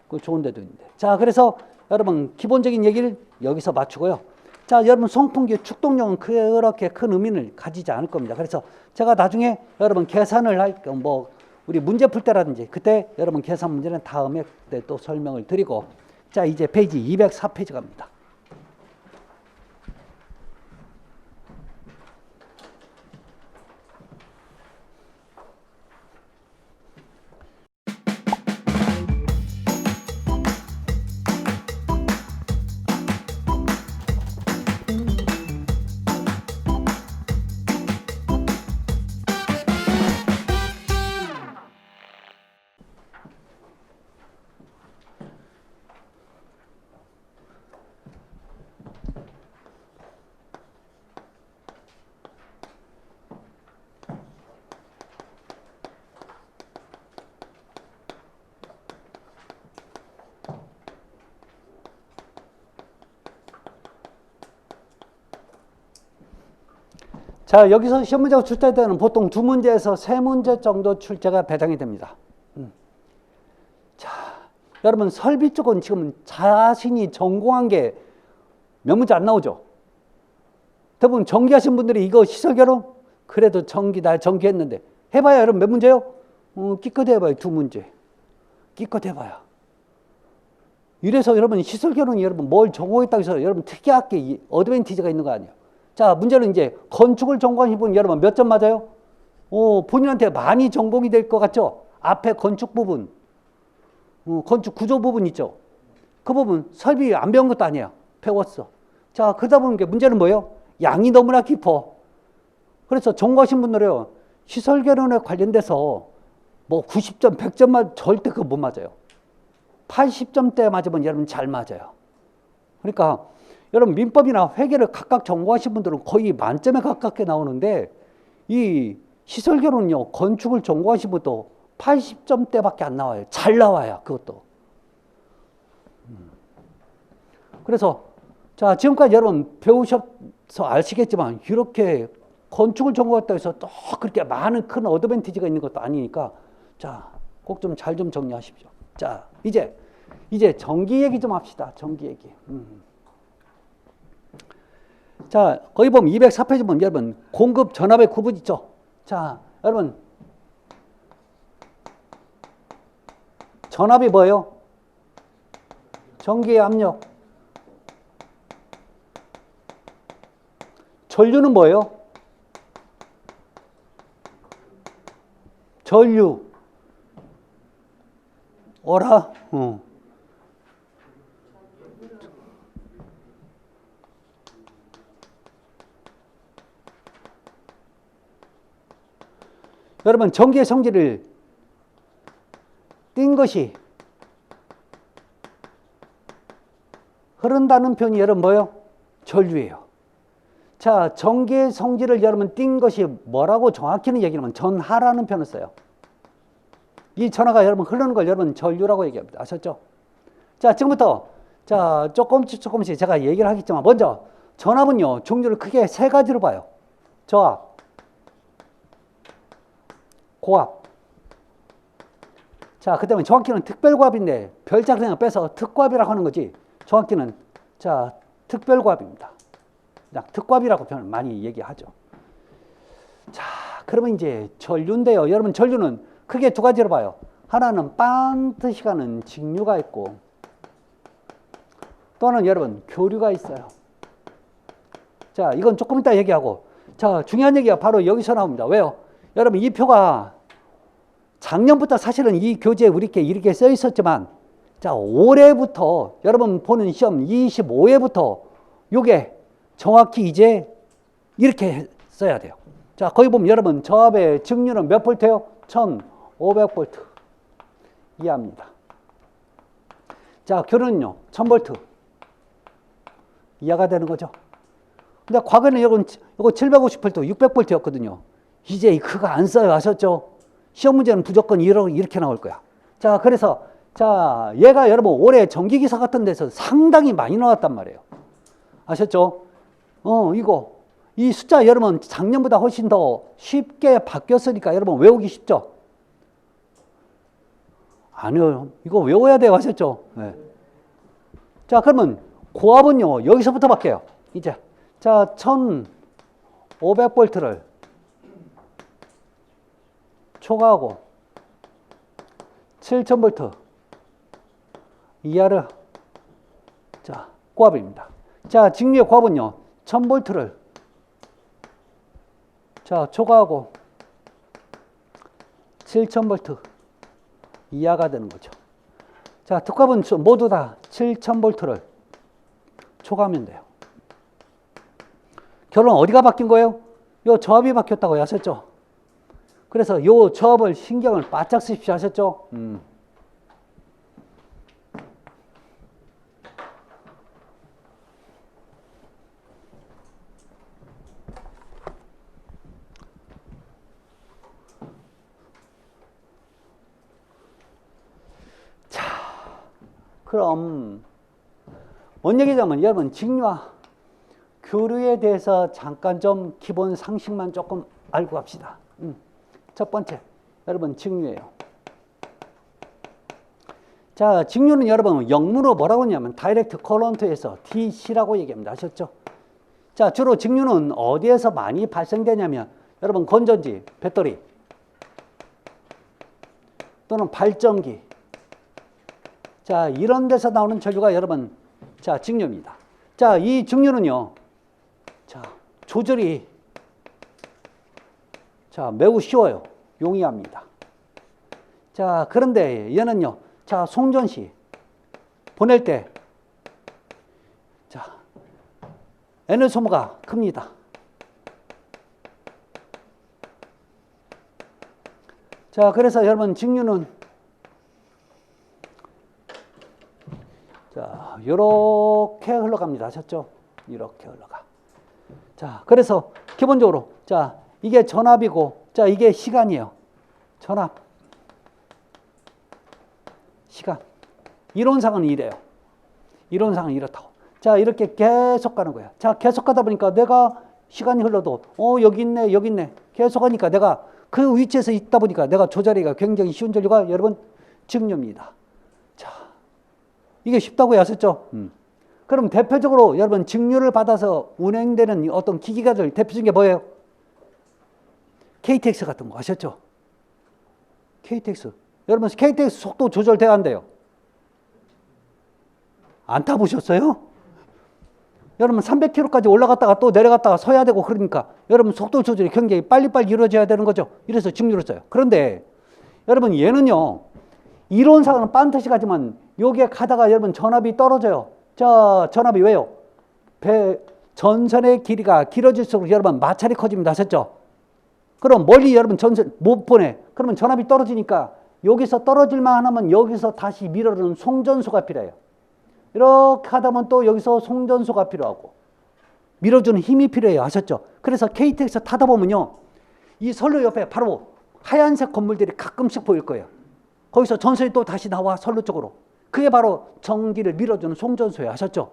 Speaker 1: 그 좋은 데도 있는데. 자, 그래서 여러분 기본적인 얘기를 여기서 마치고요. 자, 여러분 송풍기 축동력은 그렇게 큰 의미를 가지지 않을 겁니다. 그래서 제가 나중에 여러분 계산을 할 뭐 우리 문제 풀 때라든지 그때 여러분 계산 문제는 다음에 그때 또 설명을 드리고. 자, 이제 페이지 204페이지 갑니다. 자, 여기서 시험 문제가 출제될 때는 보통 2문제에서 3문제 정도 출제가 배당이 됩니다. 자, 여러분 설비 쪽은 지금 자신이 전공한 게 몇 문제 안 나오죠? 대부분 전기하신 분들이 이거 시설결혼? 그래도 나 전기했는데. 해봐야 여러분 몇 문제요? 기껏 해봐요. 2문제. 기껏 해봐야. 이래서 여러분 시설결혼이 여러분 뭘 전공했다고 해서 여러분 특이하게 어드밴티지가 있는 거 아니에요. 자, 문제는 이제 건축을 전공하신 분 여러분 몇 점 맞아요? 본인한테 많이 전공이 될 것 같죠? 앞에 건축 부분, 건축 구조 부분 있죠? 그 부분 설비 안 배운 것도 아니에요. 배웠어. 자, 그러다 보니까 문제는 뭐예요? 양이 너무나 깊어. 그래서 전공하신 분들은 시설결혼에 관련돼서 뭐 90점, 100점만 절대 그거 못 맞아요. 80점대 맞으면 여러분 잘 맞아요. 그러니까 여러분 민법이나 회계를 각각 전공하신 분들은 거의 만점에 가깝게 나오는데 이 시설결혼은요, 건축을 전공하신 분도 80점대밖에 안 나와요. 잘 나와요, 그것도. 그래서 자, 지금까지 여러분 배우셔서 아시겠지만 이렇게 건축을 전공했다고 해서 또 그렇게 많은 큰 어드밴티지가 있는 것도 아니니까 자, 꼭 좀 잘 좀 정리하십시오. 자, 이제 전기 얘기 좀 합시다. 전기 얘기. 자, 거기 보면 204페이지 보면 여러분 공급 전압의 구분 있죠. 자, 여러분 전압이 뭐예요? 전기의 압력. 전류는 뭐예요? 전류. 어라? 여러분 전기의 성질을 띈 것이 흐른다는 표현이 여러분 뭐예요? 전류예요. 자, 전기의 성질을 여러분 띈 것이 뭐라고 정확히는 얘기하면 전하라는 표현을 써요. 이 전하가 여러분 흐르는 걸 여러분 전류라고 얘기합니다. 아셨죠? 자, 지금부터 자, 조금씩 제가 얘기를 하겠지만 먼저 전압은요, 종류를 크게 3가지로 봐요. 저압, 고압. 자, 그 다음에 정확히는 특별고압인데 별자 그냥 빼서 특고압이라고 하는 거지. 정확히는 자, 특별고압입니다. 특고압이라고 표현을 많이 얘기하죠. 자, 그러면 이제 전류인데요. 여러분 전류는 크게 2가지로 봐요. 하나는 반드시 가는 직류가 있고 또는 여러분 교류가 있어요. 자, 이건 조금 이따 얘기하고 자, 중요한 얘기가 바로 여기서 나옵니다. 왜요? 여러분 이 표가 작년부터 사실은 이 교재에 이렇게 써 있었지만 자, 올해부터 여러분 보는 시험 25회부터 요게 정확히 이제 이렇게 써야 돼요. 자, 거기 보면 여러분 저압의 직류는 몇 볼트예요? 1500볼트 이하입니다. 자, 교류는요 1000볼트 이하가 되는 거죠. 근데 과거에는 여러분 이거 750볼트, 600볼트였거든요. 이제 그거 안 써요. 아셨죠? 시험 문제는 무조건 이렇게 나올 거야. 자, 그래서 자, 얘가 여러분 올해 전기기사 같은 데서 상당히 많이 나왔단 말이에요. 아셨죠? 이 숫자 여러분 작년보다 훨씬 더 쉽게 바뀌었으니까 여러분 외우기 쉽죠? 아니요. 이거 외워야 돼요. 아셨죠? 네. 자, 그러면 고압은요, 여기서부터 바뀌어요. 이제. 자, 1500볼트를 초과하고 7000볼트 이하를 자, 고압입니다. 자, 직류의 고압은요 1000볼트를 자, 초과하고 7000볼트 이하가 되는 거죠. 자, 특고압은 모두 다 7000볼트를 초과하면 돼요. 결론 어디가 바뀐 거예요? 요 저압이 바뀌었다고 하셨죠? 그래서 요 저압을 신경을 바짝 쓰십시오. 하셨죠? 자, 그럼 뭔 얘기냐면 여러분 직류와 교류에 대해서 잠깐 좀 기본 상식만 조금 알고 갑시다. 첫 번째, 여러분 직류예요. 자, 직류는 여러분 영문으로 뭐라고 하냐면 다이렉트 커런트에서 DC라고 얘기합니다. 아셨죠? 자, 주로 직류는 어디에서 많이 발생되냐면 여러분 건전지, 배터리 또는 발전기, 자, 이런 데서 나오는 전류가 여러분, 자, 직류입니다. 자, 이 직류는요, 자, 조절이, 자, 매우 쉬워요. 용이합니다. 자, 그런데 얘는요, 자, 송전 시 보낼 때, 자, 에너지 소모가 큽니다. 자, 그래서 여러분 직류는 자, 요렇게 흘러갑니다. 아셨죠? 이렇게 흘러가. 자, 그래서 기본적으로 자, 이게 전압이고 자, 이게 시간이에요. 전압. 시간. 이론상은 이래요. 이론상은 이렇다고. 자, 이렇게 계속 가는 거야. 자, 계속 가다 보니까 내가 시간이 흘러도 여기 있네, 여기 있네. 계속 가니까 내가 그 위치에서 있다 보니까 내가 조절하기가 굉장히 쉬운 전류가 여러분 직류입니다. 자, 이게 쉽다고요. 아셨죠? 그럼 대표적으로 여러분 직류를 받아서 운행되는 어떤 기기가들 대표적인 게 뭐예요? KTX 같은 거 아셨죠? KTX. 여러분 KTX 속도 조절돼야 한대요. 안 타보셨어요? 여러분 300km까지 올라갔다가 또 내려갔다가 서야 되고 그러니까 여러분 속도 조절이 굉장히 빨리빨리 이루어져야 되는 거죠. 이래서 직류를 써요. 그런데 여러분 얘는요. 이론상은 반드시 가지만 여기에 가다가 여러분 전압이 떨어져요. 자, 전압이 왜요? 전선의 길이가 길어질수록 여러분 마찰이 커집니다. 아셨죠? 그럼 멀리 여러분 전선 못 보내. 그러면 전압이 떨어지니까 여기서 떨어질만 하면 여기서 다시 밀어주는 송전소가 필요해요. 이렇게 하다 보면 또 여기서 송전소가 필요하고 밀어주는 힘이 필요해요. 아셨죠? 그래서 KTX 타다 보면요. 이 선로 옆에 바로 하얀색 건물들이 가끔씩 보일 거예요. 거기서 전선이 또 다시 나와 선로 쪽으로. 그게 바로 전기를 밀어주는 송전소예요. 아셨죠?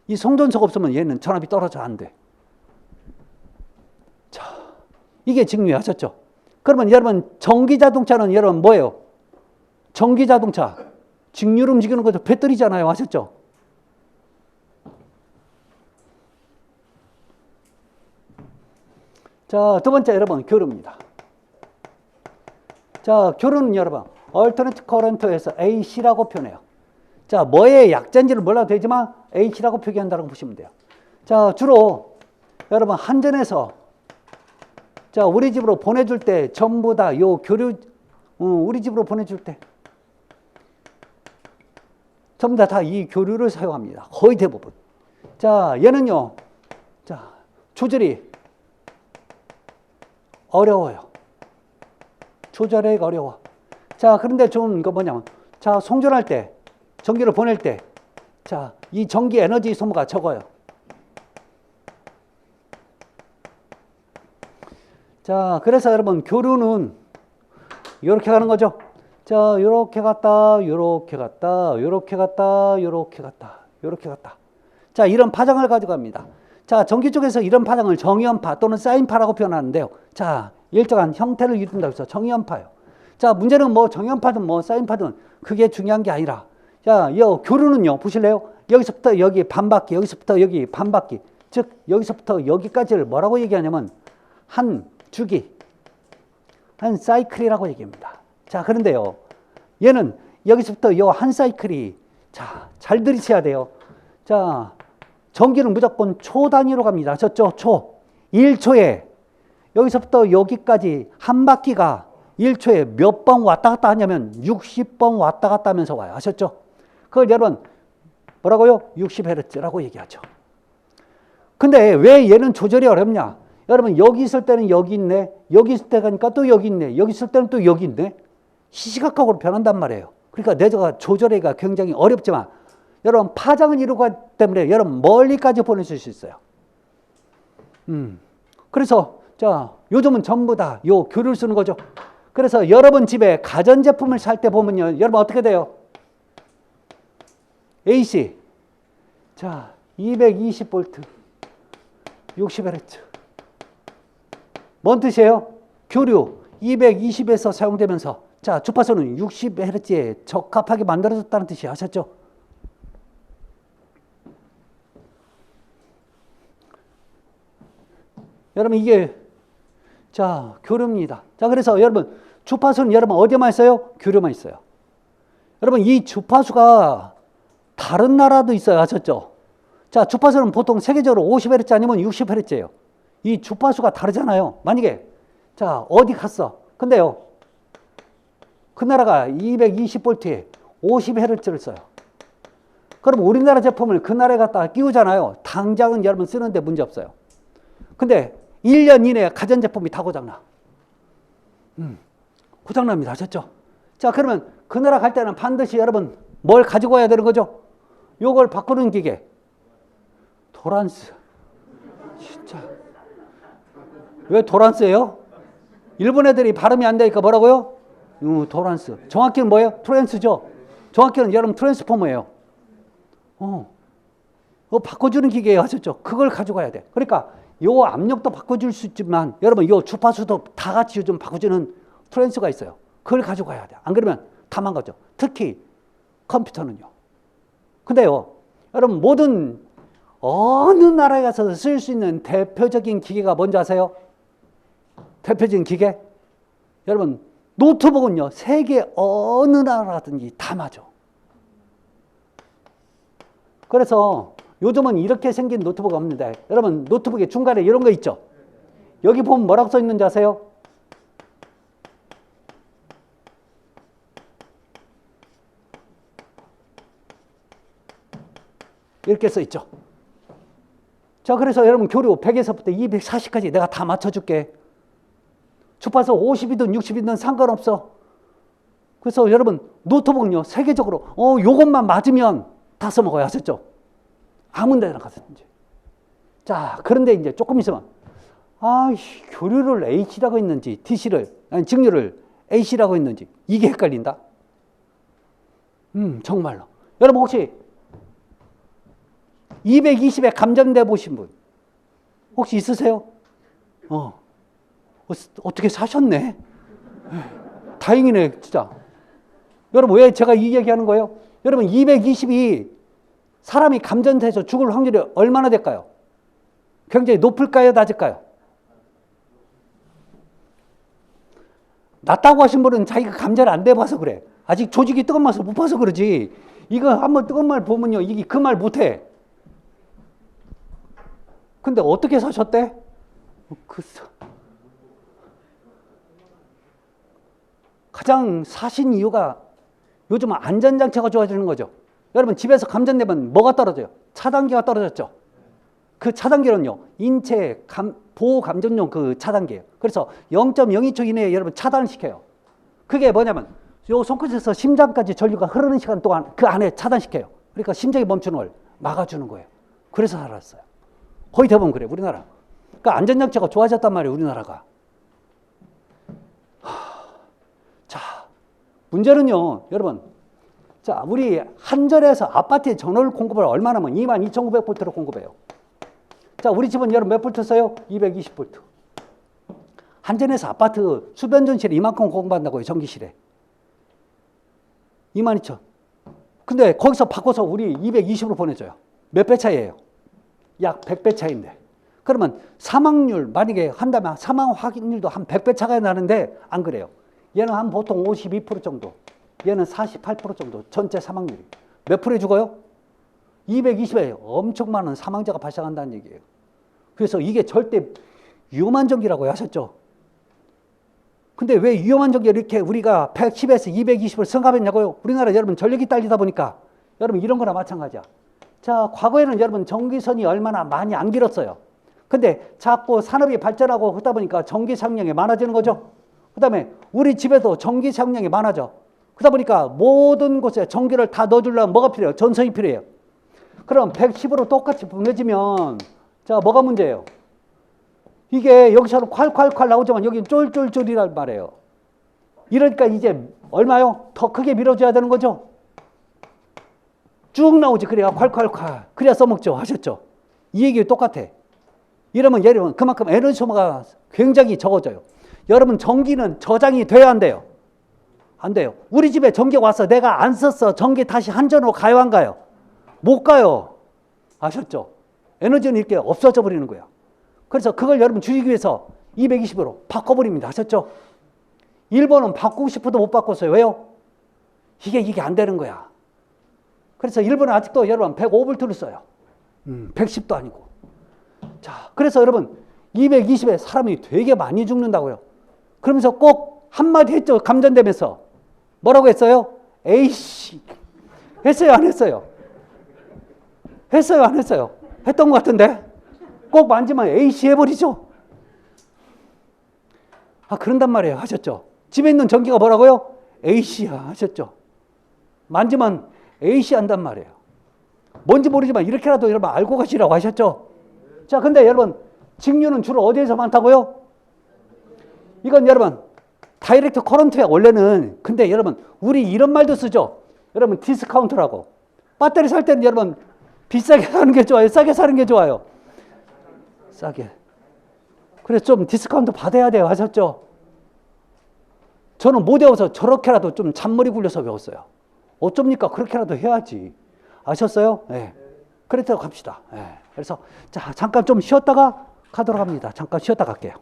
Speaker 1: 이 송전소가 없으면 얘는 전압이 떨어져 안 돼. 자, 이게 직류예요. 아셨죠? 그러면 여러분 전기자동차는 여러분 뭐예요? 전기자동차 직류를 움직이는 것도 배터리잖아요. 아셨죠? 자, 두 번째 여러분 교류입니다. 자, 교류는 여러분 얼터너티브 커런트에서 AC라고 표현해요. 자, 뭐의 약자인지는 몰라도 되지만 AC라고 표기한다고 보시면 돼요. 자, 주로 여러분 한전에서 자, 우리 집으로 보내줄 때 전부 다 요 교류 우리 집으로 보내줄 때 전부 다 이 교류를 사용합니다. 거의 대부분. 자, 얘는요. 자, 조절이 어려워요. 조절하기가 어려워. 자, 그런데 좀 이거 뭐냐면 자, 송전할 때 전기를 보낼 때 자, 이 전기 에너지 소모가 적어요. 자, 그래서 여러분 교류는 이렇게 가는 거죠. 자, 요렇게 갔다, 요렇게 갔다, 요렇게 갔다, 요렇게 갔다, 요렇게 갔다. 자, 이런 파장을 가져갑니다. 자, 전기 쪽에서 이런 파장을 정이연파 또는 사인파라고 표현하는데요. 자, 일정한 형태를 이룬다고 해서 정이연파예요. 자, 문제는 뭐 정이연파든 뭐 사인파든 그게 중요한 게 아니라 자, 이 교류는요. 보실래요? 여기서부터 여기 반바퀴, 여기서부터 여기 반바퀴. 즉, 여기서부터 여기까지를 뭐라고 얘기하냐면 한 주기, 한 사이클이라고 얘기합니다. 자, 그런데요. 얘는 여기서부터 요 한 사이클이 자, 잘 들이셔야 돼요. 자, 전기는 무조건 초 단위로 갑니다. 아셨죠? 초. 1초에 여기서부터 여기까지 한 바퀴가 1초에 몇 번 왔다 갔다 하냐면 60번 왔다 갔다 하면서 와요. 아셨죠? 그걸 여러분 뭐라고요? 60Hz라고 얘기하죠. 근데 왜 얘는 조절이 어렵냐? 여러분 여기 있을 때는 여기 있네. 여기 있을 때 가니까 또 여기 있네. 여기 있을 때는 또 여기 있네. 시시각각으로 변한단 말이에요. 그러니까 내가 조절하기가 굉장히 어렵지만 여러분 파장을 이루기 때문에 여러분 멀리까지 보내실 수 있어요. 그래서 자, 요즘은 전부 다 요 교류를 쓰는 거죠. 그래서 여러분 집에 가전제품을 살 때 보면요. 여러분 어떻게 돼요? AC. 자, 220V. 60Hz. 뭔 뜻이에요? 교류 220에서 사용되면서 자, 주파수는 60Hz에 적합하게 만들어졌다는 뜻이 아셨죠? 여러분 이게 자, 교류입니다. 자, 그래서 여러분 주파수는 여러분 어디에만 있어요? 교류만 있어요. 여러분 이 주파수가 다른 나라도 있어요. 아셨죠? 자, 주파수는 보통 세계적으로 50Hz 아니면 60Hz예요. 이 주파수가 다르잖아요. 만약에 자, 어디 갔어? 근데요. 그 나라가 220V에 50Hz를 써요. 그럼 우리나라 제품을 그 나라에 갖다 끼우잖아요. 당장은 여러분 쓰는데 문제 없어요. 근데 1년 이내에 가전제품이 다 고장나. 고장납니다. 아셨죠? 자, 그러면 그 나라 갈 때는 반드시 여러분 뭘 가지고 와야 되는 거죠? 요걸 바꾸는 기계. 도란스. 진짜. 왜 도란스예요? 일본 애들이 발음이 안 되니까 뭐라고요? 도란스. 정확히는 뭐예요? 트랜스죠. 정확히는 여러분 트랜스포머예요. 바꿔주는 기계예요. 하셨죠? 그걸 가져가야 돼. 그러니까 요 압력도 바꿔줄 수 있지만 여러분 요 주파수도 다 같이 요즘 바꿔주는 트랜스가 있어요. 그걸 가져가야 돼. 안 그러면 다 망가져. 특히 컴퓨터는요. 근데요. 여러분 모든 어느 나라에 가서 쓸 수 있는 대표적인 기계가 뭔지 아세요? 대표적인 기계? 여러분 노트북은요. 세계 어느 나라든지 다 맞아. 그래서 요즘은 이렇게 생긴 노트북이 없는데 여러분 노트북의 중간에 이런 거 있죠? 여기 보면 뭐라고 써 있는지 아세요? 이렇게 써 있죠. 자, 그래서 여러분 교류 100에서부터 240까지 내가 다 맞춰줄게. 주파수 50이든 60이든 상관없어. 그래서 여러분 노트북은요 세계적으로 요것만 맞으면 다 써먹어요. 아셨죠? 아무 데나 가서든지. 자, 그런데 이제 조금 있으면 교류를 H라고 했는지 DC를 아니 직류를 AC라고 했는지 이게 헷갈린다. 정말로. 여러분 혹시 220에 감전돼 보신 분 혹시 있으세요? 어떻게 사셨네? 다행이네, 진짜. 여러분, 왜 제가 이 얘기하는 거예요? 여러분, 220이 사람이 감전돼서 죽을 확률이 얼마나 될까요? 굉장히 높을까요? 낮을까요? 낮다고 하신 분은 자기가 감전을 안 돼봐서 그래. 아직 조직이 뜨거운 맛을 못 봐서 그러지. 이거 한번 뜨거운 말 보면요, 이게 그 말 못해. 근데 어떻게 사셨대? 가장 사신 이유가 요즘 안전장치가 좋아지는 거죠. 여러분 집에서 감전되면 뭐가 떨어져요? 차단기가 떨어졌죠. 그 차단기는요 인체 보호 감전용 그 차단기예요. 그래서 0.02초 이내에 여러분 차단을 시켜요. 그게 뭐냐면 요 손끝에서 심장까지 전류가 흐르는 시간 동안 그 안에 차단시켜요. 그러니까 심장이 멈추는 걸 막아주는 거예요. 그래서 살았어요. 거의 대부분 그래요, 우리나라. 그러니까 안전장치가 좋아졌단 말이에요, 우리나라가. 자, 문제는요, 여러분. 자, 우리 한전에서 아파트에 전원 공급을 얼마나 하면 22,900V로 공급해요. 자, 우리 집은 여러분 몇 볼트 써요? 220V. 한전에서 아파트 수변전실에 이만큼 공급한다고요, 전기실에. 22,000. 근데 거기서 바꿔서 우리 220으로 보내줘요. 몇 배 차이예요? 약 100배 차이인데. 그러면 사망률 만약에 한다면 사망 확률도 한 100배 차가 나는데 안 그래요. 얘는 한 보통 52% 정도. 얘는 48% 정도. 전체 사망률이. 몇 프로에 죽어요? 220에 엄청 많은 사망자가 발생한다는 얘기예요. 그래서 이게 절대 위험한 전기라고 하셨죠. 근데 왜 위험한 전기를 이렇게 우리가 110에서 220을 승합했냐고요? 우리나라 여러분 전력이 딸리다 보니까 여러분 이런 거나 마찬가지야. 자, 과거에는 여러분 전기선이 얼마나 많이 안 길었어요. 근데 자꾸 산업이 발전하고 하다 보니까 전기 사용량이 많아지는 거죠. 그 다음에 우리 집에도 전기 사용량이 많아져. 그러다 보니까 모든 곳에 전기를 다 넣어주려면 뭐가 필요해요? 전선이 필요해요. 그럼 110으로 똑같이 보내지면 자, 뭐가 문제예요? 이게 여기서는 콸콸콸 나오지만 여기는 쫄쫄쫄이란 말이에요. 이러니까 이제 얼마요? 더 크게 밀어줘야 되는 거죠. 쭉 나오지. 그래야 콸콸콸. 그래야 써먹죠. 하셨죠? 이 얘기 똑같아. 이러면 예를 그만큼 에너지 소모가 굉장히 적어져요. 여러분 전기는 저장이 돼야 안 돼요? 안 돼요. 우리 집에 전기가 와서 내가 안 썼어. 전기 다시 한전으로 가요 안 가요? 못 가요. 아셨죠? 에너지는 이렇게 없어져 버리는 거예요. 그래서 그걸 여러분 줄이기 위해서 220으로 바꿔버립니다. 아셨죠? 일본은 바꾸고 싶어도 못 바꿨어요. 왜요? 이게 안 되는 거야. 그래서 일본은 아직도 여러분 105V를 써요. 110도 아니고. 자, 그래서 여러분 220에 사람이 되게 많이 죽는다고요. 그러면서 꼭 한마디 했죠. 감전되면서. 뭐라고 했어요? 에이씨. 했어요, 안 했어요? 했어요, 안 했어요? 했던 것 같은데? 꼭 만지면 에이씨 해버리죠? 아, 그런단 말이에요. 하셨죠? 집에 있는 전기가 뭐라고요? 에이씨야. 하셨죠? 만지면 에이씨 한단 말이에요. 뭔지 모르지만 이렇게라도 여러분 알고 가시라고 하셨죠? 자, 근데 여러분, 직류는 주로 어디에서 많다고요? 이건 여러분, 다이렉트 커런트야, 원래는. 근데 여러분, 우리 이런 말도 쓰죠? 여러분, 디스카운트라고. 배터리 살 때는 여러분, 비싸게 사는 게 좋아요? 싸게 사는 게 좋아요? 싸게. 그래서 좀 디스카운트 받아야 돼요. 하셨죠? 저는 못 외워서 저렇게라도 좀 잔머리 굴려서 외웠어요. 어쩝니까? 그렇게라도 해야지. 아셨어요? 네. 그래서 갑시다. 네. 그래서 자, 잠깐 좀 쉬었다가 가도록 합니다. 잠깐 쉬었다 갈게요.